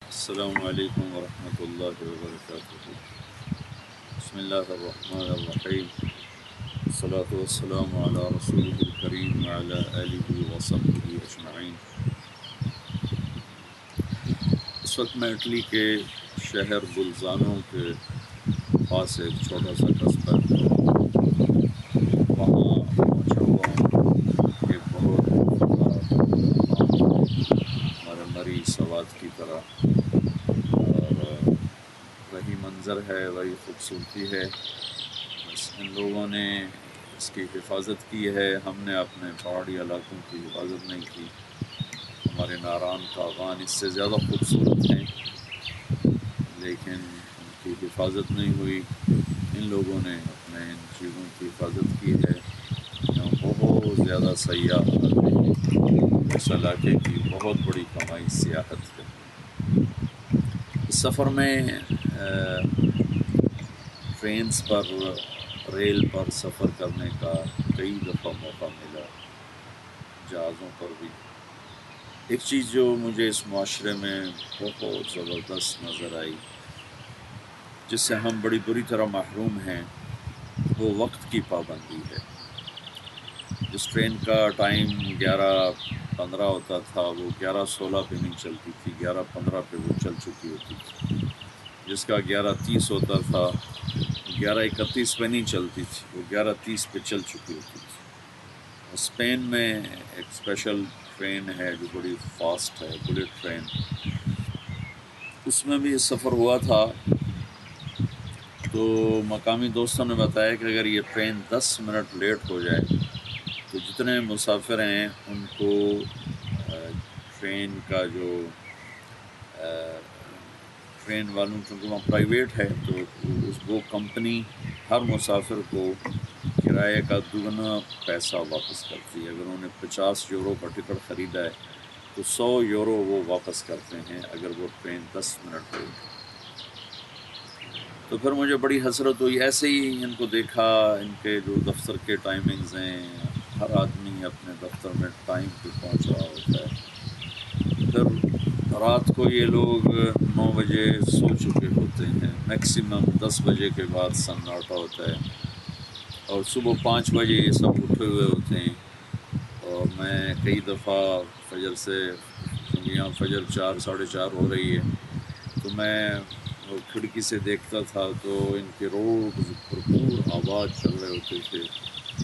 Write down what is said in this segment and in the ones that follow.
السلام علیکم ورحمۃ اللہ وبرکاتہ۔ بسم اللہ الرحمن الرحیم، الصلاۃ والسلام علی رسول الکریم وعلی آلہ وصحبہ اجمعین۔ اس وقت میں اٹلی کے شہر بلزانو کے پاس ایک چھوٹا سا قصبہ ہے، وہاں پہنچا ہوا ہوں۔ ایک بہت ہمارے مری سوات کی طرح، اور وہی منظر ہے، وہی خوبصورتی ہے۔ بس ان لوگوں نے اس کی حفاظت کی ہے، ہم نے اپنے پہاڑی علاقوں کی حفاظت نہیں کی۔ ہمارے ناران کاغان اس سے زیادہ خوبصورت ہیں، لیکن ان کی حفاظت نہیں ہوئی۔ ان لوگوں نے اپنے ان چیزوں کی حفاظت کی ہے۔ یہاں بہت زیادہ سیاح آتے ہیں، اس علاقے کی بہت بڑی کمائی سیاحت ہے۔ اس سفر میں ٹرینز پر، ریل پر سفر کرنے کا کئی دفعہ موقع ملا، جہازوں پر بھی۔ ایک چیز جو مجھے اس معاشرے میں بہت زبردست نظر آئی، جس سے ہم بڑی بری طرح محروم ہیں، وہ وقت کی پابندی ہے۔ جس ٹرین کا ٹائم 11:15 ہوتا تھا، وہ 11:16 پہ نہیں چلتی تھی، 11:15 پہ وہ چل چکی ہوتی تھی۔ جس کا 11:30 ہوتا تھا، 11:31 پہ نہیں چلتی تھی، وہ 11:30 پہ چل چکی ہوتی تھی۔ اسپین میں ایک اسپیشل ٹرین ہے جو بڑی فاسٹ ہے، بلٹ ٹرین۔ اس میں بھی سفر ہوا تھا، تو مقامی دوستوں نے بتایا کہ اگر یہ ٹرین 10 منٹ لیٹ ہو جائے تو جتنے مسافر ہیں ان کو ٹرین کا جو ٹرین والوں، چونکہ وہاں پرائیویٹ ہے، تو وہ کمپنی ہر مسافر کو کرایے کا دگنا پیسہ واپس کرتی ہے۔ اگر انہوں نے 50 یورو کا ٹکٹ خریدا ہے تو 100 یورو وہ واپس کرتے ہیں اگر وہ ٹرین 10 منٹ لیٹ ہے۔ تو پھر مجھے بڑی حسرت ہوئی، ایسے ہی ان کو دیکھا، ان کے جو دفتر کے ٹائمنگز ہیں، ہر آدمی اپنے دفتر میں ٹائم پہ پہنچ رہا ہوتا ہے۔ پھر رات کو یہ لوگ 9 بجے سو چکے ہوتے ہیں، میکسیمم 10 بجے کے بعد سناٹا ہوتا ہے، اور صبح 5 بجے یہ سب اٹھے ہوئے ہوتے ہیں۔ اور میں کئی دفعہ فجر سے، کیونکہ یہاں فجر 4 ساڑھے 4 ہو رہی ہے، تو میں وہ کھڑکی سے دیکھتا تھا تو ان کے روڈ بھرپور آباد چل رہے ہوتے تھے،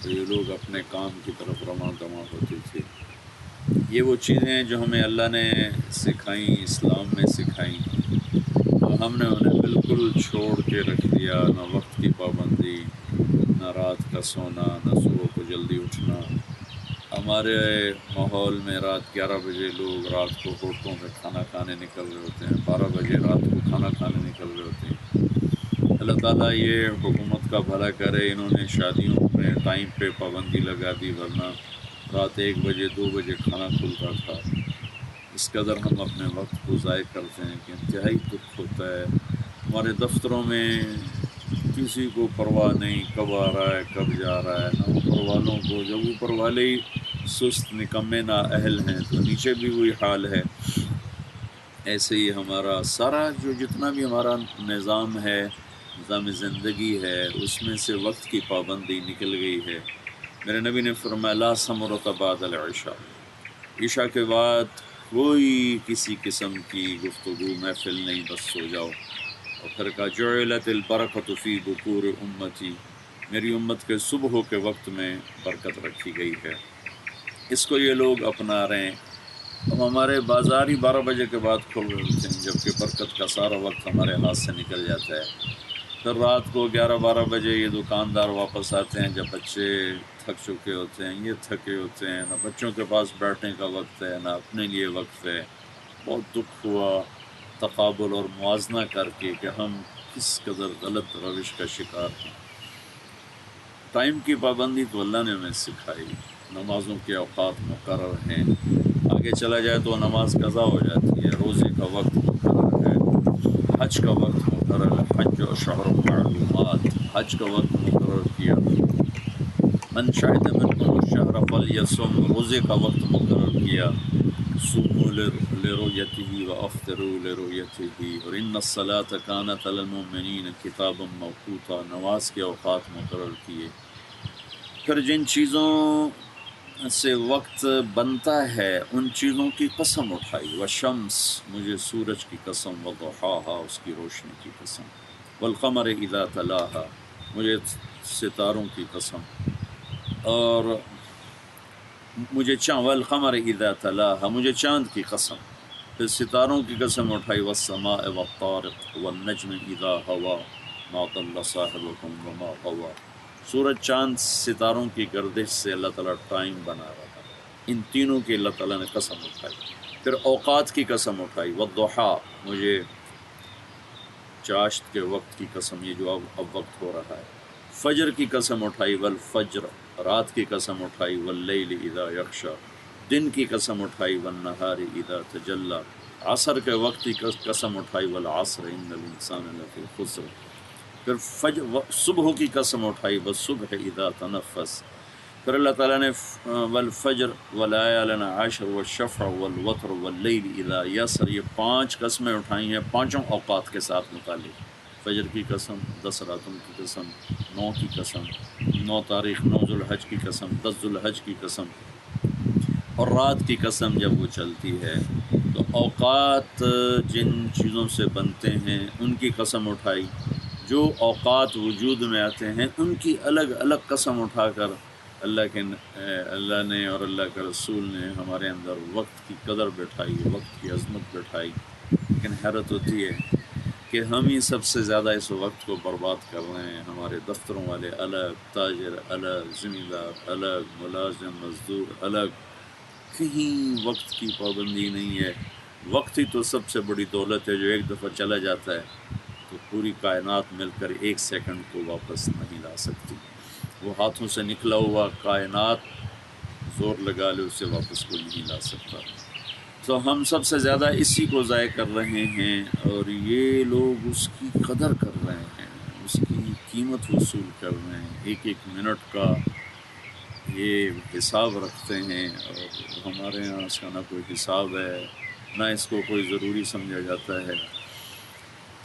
تو یہ لوگ اپنے کام کی طرف رواں دواں ہوتے تھے۔ یہ وہ چیزیں جو ہمیں اللہ نے سکھائیں، اسلام میں سکھائیں، تو ہم نے انہیں بالکل چھوڑ کے رکھ دیا۔ نہ وقت کی پابندی، نہ رات کا سونا، نہ صبح کو جلدی اٹھنا۔ ہمارے ماحول میں رات 11 بجے لوگ رات کو ہوٹلوں میں کھانا کھانے نکل رہے ہوتے ہیں، 12 بجے رات کو کھانا کھانے نکل رہے ہوتے ہیں۔ اللہ تعالیٰ یہ حکومت کا بھلا کرے، انہوں نے شادیوں میں ٹائم پہ پابندی لگا دی، ورنہ رات 1 بجے 2 بجے کھانا کھلتا تھا۔ اس قدر ہم اپنے وقت کو ضائع کرتے ہیں کہ انتہائی دکھ ہوتا ہے۔ ہمارے دفتروں میں کسی کو پرواہ نہیں کب آ رہا ہے کب جا رہا ہے، نہ اوپر والوں کو۔ جب اوپر والے ہی سست نکمے نااہل ہیں تو نیچے بھی وہی حال ہے۔ ایسے ہی ہمارا سارا جو جتنا بھی ہمارا نظام ہے، نظام زندگی ہے، اس میں سے وقت کی پابندی نکل گئی ہے۔ میرے نبی نے فرمایا لا ثمرۃ بعد العشاء، عشاء کے بعد کوئی کسی قسم کی گفتگو محفل نہیں، بس سو جاؤ۔ اور پھر کہا جعلت البرکۃ فی بکور امتی، میری امت کے صبح کے وقت میں برکت رکھی گئی ہے۔ اس کو یہ لوگ اپنا رہے ہیں۔ اب ہمارے بازار ہی 12 بجے کے بعد کھل رہے ہوتے ہیں، جبکہ برکت کا سارا وقت ہمارے ہاتھ سے نکل جاتا ہے۔ پھر رات کو 11-12 بجے یہ دکاندار واپس آتے ہیں، جب بچے تھک چکے ہوتے ہیں، یہ تھکے ہوتے ہیں، نہ بچوں کے پاس بیٹھنے کا وقت ہے، نہ اپنے لیے وقت ہے۔ بہت دکھ ہوا تقابل اور موازنہ کر کے کہ ہم کس قدر غلط روش کا شکار ہیں۔ ٹائم کی پابندی تو اللہ نے ہمیں سکھائی، نمازوں کے اوقات مقرر ہیں۔ آگے چلا جائے تو نماز قضا ہو جاتی ہے، روزے کا وقت مقرر ہے، حج کا وقت مقرر ہے، حج و شہر معلومات، حج کا وقت مقرر کیا۔ من شہد منکم الشہر فلیصم، روزے کا وقت مقرر کیا۔ صوموا لرؤيته وافطروا لرؤيته، اور ان الصلاۃ کانت علی المؤمنین کتابا موقوتا، نماز کے اوقات مقرر کیے۔ پھر جن چیزوں سے وقت بنتا ہے ان چیزوں کی قسم اٹھائی، والشمس، مجھے سورج کی قسم، وضحاها، اس کی روشنی کی قسم، والقمر اذا تلاها، مجھے ستاروں کی قسم، اور مجھے چاند، والقمر اذا تلاها، مجھے چاند کی قسم، پھر ستاروں کی قسم اٹھائی، والسماء والطارق والنجم اذا هوى ما ضل صاحبكم وما غوى، سورج، چاند، ستاروں کی گردش سے اللہ تعالیٰ ٹائم بنا رہا ہے، ان تینوں کی اللہ تعالیٰ نے قسم اٹھائی۔ پھر اوقات کی قسم اٹھائی، والضحا، مجھے چاشت کے وقت کی قسم، یہ جو اب وقت ہو رہا ہے، فجر کی قسم اٹھائی، والفجر، رات کی قسم اٹھائی، واللیل اذا یغشا، دن کی قسم اٹھائی، والنہار اذا تجلی، عصر کے وقت کی قسم اٹھائی، والعصر ان الانسان لفی خسر، پھر صبح کی قسم اٹھائی، والصبح اذا تنفس، پھر اللہ تعالیٰ نے والفجر وليال عشر والشفع والوتر واللیل اذا یسر، یہ 5 قسمیں اٹھائی ہیں 5 اوقات کے ساتھ متعلق، فجر کی قسم، 10 راتوں کی قسم، 9 کی قسم، 9 تاریخ، 9 ذوالحج کی قسم، 10 ذوالحج کی قسم، اور رات کی قسم جب وہ چلتی ہے۔ تو اوقات جن چیزوں سے بنتے ہیں ان کی قسم اٹھائی، جو اوقات وجود میں آتے ہیں ان کی الگ الگ قسم اٹھا کر اللہ نے اور اللہ کے رسول نے ہمارے اندر وقت کی قدر بٹھائی، وقت کی عظمت بٹھائی۔ لیکن حیرت ہوتی ہے کہ ہم ہی سب سے زیادہ اس وقت کو برباد کر رہے ہیں۔ ہمارے دفتروں والے الگ، تاجر الگ، زمیندار الگ، ملازم مزدور الگ، کہیں وقت کی پابندی نہیں ہے۔ وقت ہی تو سب سے بڑی دولت ہے، جو ایک دفعہ چلا جاتا ہے تو پوری کائنات مل کر 1 سیکنڈ کو واپس نہیں لا سکتی۔ وہ ہاتھوں سے نکلا ہوا کائنات زور لگا لے اسے واپس کوئی نہیں لا سکتا۔ تو ہم سب سے زیادہ اسی کو ضائع کر رہے ہیں، اور یہ لوگ اس کی قدر کر رہے ہیں، اس کی قیمت وصول کر رہے ہیں، ایک ایک منٹ کا یہ حساب رکھتے ہیں، اور ہمارے یہاں اس کا نہ کوئی حساب ہے، نہ اس کو کوئی ضروری سمجھا جاتا ہے۔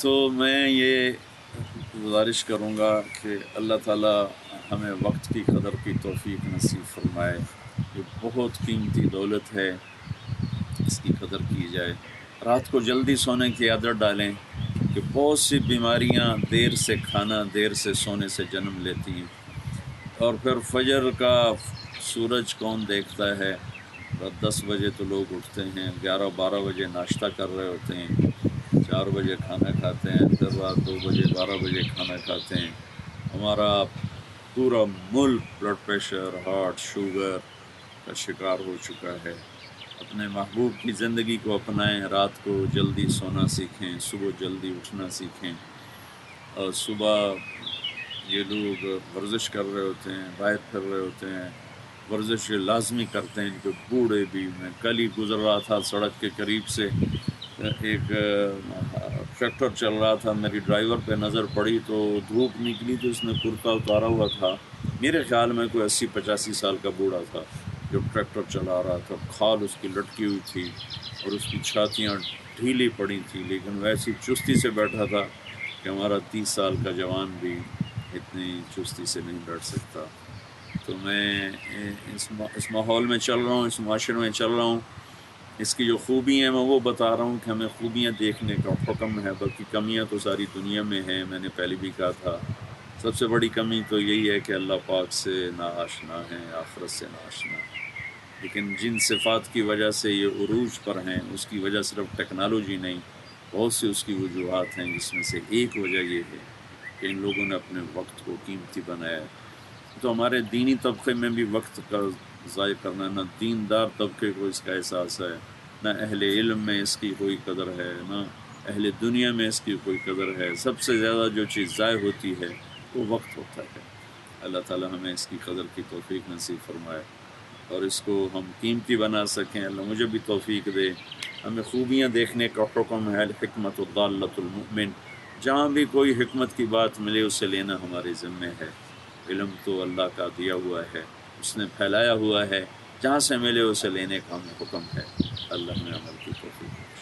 تو میں یہ گزارش کروں گا کہ اللہ تعالیٰ ہمیں وقت کی قدر کی توفیق نصیب فرمائے۔ یہ بہت قیمتی دولت ہے، اس کی قدر کی جائے۔ رات کو جلدی سونے کی عادت ڈالیں کہ بہت سی بیماریاں دیر سے کھانا، دیر سے سونے سے جنم لیتی ہیں۔ اور پھر فجر کا سورج کون دیکھتا ہے؟ 10 بجے تو لوگ اٹھتے ہیں، 11-12 بجے ناشتہ کر رہے ہوتے ہیں، 4 بجے کھانا کھاتے ہیں، پھر رات 2 بجے 12 بجے کھانا کھاتے ہیں۔ ہمارا پورا ملک بلڈ پریشر، ہارٹ، شوگر کا شکار ہو چکا ہے۔ اپنے محبوب کی زندگی کو اپنائیں، رات کو جلدی سونا سیکھیں، صبح جلدی اٹھنا سیکھیں، اور صبح یہ لوگ ورزش کر رہے ہوتے ہیں، باہر پھر رہے ہوتے ہیں، ورزش لازمی کرتے ہیں، ان کے بوڑھے بھی۔ میں کل ہی گزر رہا تھا سڑک کے قریب سے، ایک ٹریکٹر چل رہا تھا، میری ڈرائیور پہ نظر پڑی تو دھوپ نکلی تو اس نے کرتا اتارا ہوا تھا، میرے خیال میں کوئی 80-85 سال کا بوڑھا تھا جو ٹریکٹر چلا رہا تھا، کھال اس کی لٹکی ہوئی تھی اور اس کی چھاتیاں ڈھیلی پڑی تھیں، لیکن ویسی چستی سے بیٹھا تھا کہ ہمارا 30 سال کا جوان بھی اتنی چستی سے نہیں بیٹھ سکتا۔ تو میں اس ماحول میں چل رہا ہوں، اس معاشرے میں چل رہا ہوں، اس کی جو خوبی ہیں میں وہ بتا رہا ہوں کہ ہمیں خوبیاں دیکھنے کا حکم ہے، باقی کمیاں تو ساری دنیا میں ہیں۔ میں نے پہلے بھی کہا تھا، سب سے بڑی کمی تو یہی ہے کہ اللہ پاک سے ناآشنا ہیں، آخرت سے ناآشنا ہیں۔ لیکن جن صفات کی وجہ سے یہ عروج پر ہیں، اس کی وجہ صرف ٹیکنالوجی نہیں، بہت سی اس کی وجوہات ہیں، جس میں سے ایک وجہ یہ ہے کہ ان لوگوں نے اپنے وقت کو قیمتی بنایا ہے۔ تو ہمارے دینی طبقے میں بھی وقت کا ضائع کرنا، نہ دیندار طبقے کو اس کا احساس ہے، نہ اہل علم میں اس کی کوئی قدر ہے، نہ اہل دنیا میں اس کی کوئی قدر ہے۔ سب سے زیادہ جو چیز ضائع ہوتی ہے وہ وقت ہوتا ہے۔ اللہ تعالی ہمیں اس کی قدر کی توفیق نصیب فرمائے اور اس کو ہم قیمتی بنا سکیں۔ اللہ مجھے بھی توفیق دے۔ ہمیں خوبیاں دیکھنے کا حکم ہے، الحکمت ضالۃ المؤمن، جہاں بھی کوئی حکمت کی بات ملے اسے لینا ہمارے ذمہ ہے۔ علم تو اللہ کا دیا ہوا ہے، اس نے پھیلایا ہوا ہے، جہاں سے ملے اسے لینے کا ہمیں حکم ہے۔ اللہ ہمیں عمل کی توفیق